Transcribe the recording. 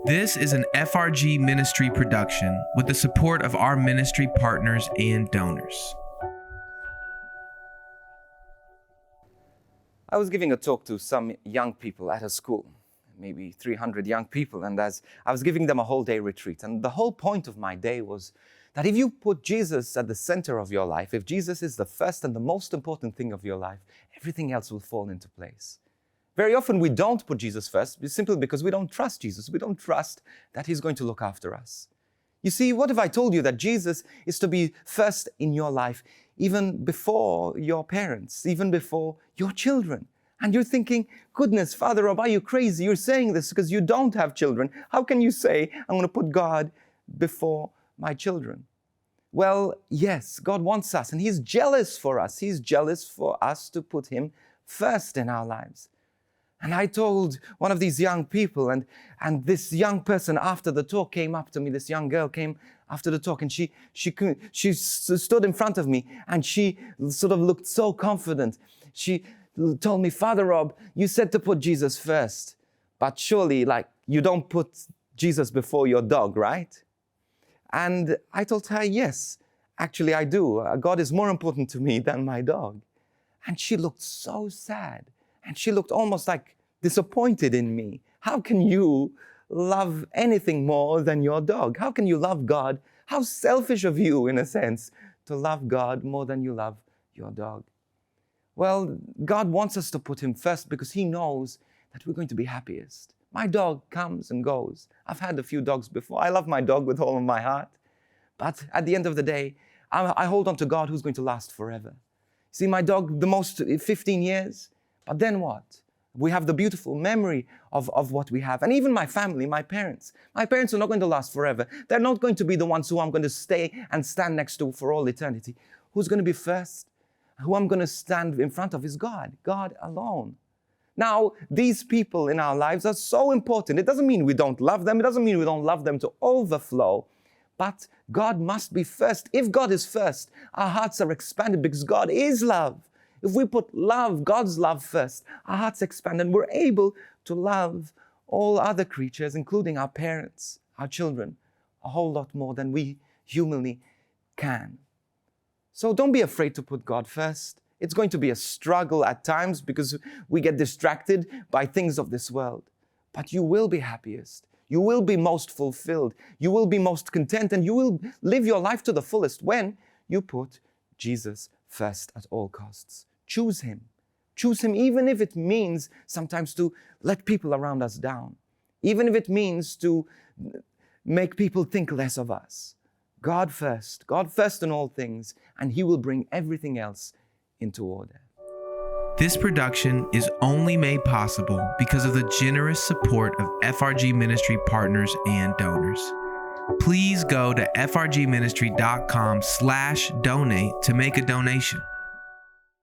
This is an FRG ministry production with the support of our ministry partners and donors. I was giving a talk to some young people at a school, maybe 300 young people, and as I was giving them a whole day retreat. And the whole point of my day was that if you put Jesus at the center of your life, if Jesus is the first and the most important thing of your life, everything else will fall into place. Very often we don't put Jesus first simply because we don't trust Jesus. We don't trust that He's going to look after us. You see, what if I told you that Jesus is to be first in your life, even before your parents, even before your children? And you're thinking, goodness, Father Rob, are you crazy? You're saying this because you don't have children. How can you say, I'm going to put God before my children? Well, yes, God wants us, and He's jealous for us. He's jealous for us to put Him first in our lives. And I told one of these young people, and this young person after the talk came up to me, this young girl came after the talk, and she stood in front of me, and she sort of looked so confident. She told me, Father Rob, you said to put Jesus first, but surely, you don't put Jesus before your dog, right? And I told her, yes, actually I do. God is more important to me than my dog. And she looked so sad. And she looked almost like disappointed in me. How can you love anything more than your dog? How can you love God? How selfish of you, in a sense, to love God more than you love your dog. Well, God wants us to put Him first because He knows that we're going to be happiest. My dog comes and goes. I've had a few dogs before. I love my dog with all of my heart. But at the end of the day, I hold on to God who's going to last forever. See, my dog, the most 15 years. But then what? We have the beautiful memory of what we have. And even my family, my parents. My parents are not going to last forever. They're not going to be the ones who I'm going to stay and stand next to for all eternity. Who's going to be first? Who I'm going to stand in front of is God. God alone. Now, these people in our lives are so important. It doesn't mean we don't love them. It doesn't mean we don't love them to overflow. But God must be first. If God is first, our hearts are expanded because God is love. If we put love, God's love first, our hearts expand and we're able to love all other creatures, including our parents, our children, a whole lot more than we humanly can. So don't be afraid to put God first. It's going to be a struggle at times because we get distracted by things of this world. But you will be happiest. You will be most fulfilled. You will be most content, and you will live your life to the fullest when you put Jesus first at all costs. Choose Him. Choose Him even if it means sometimes to let people around us down. Even if it means to make people think less of us. God first in all things, and He will bring everything else into order. This production is only made possible because of the generous support of FRG ministry partners and donors. Please go to frgministry.com/donate to make a donation.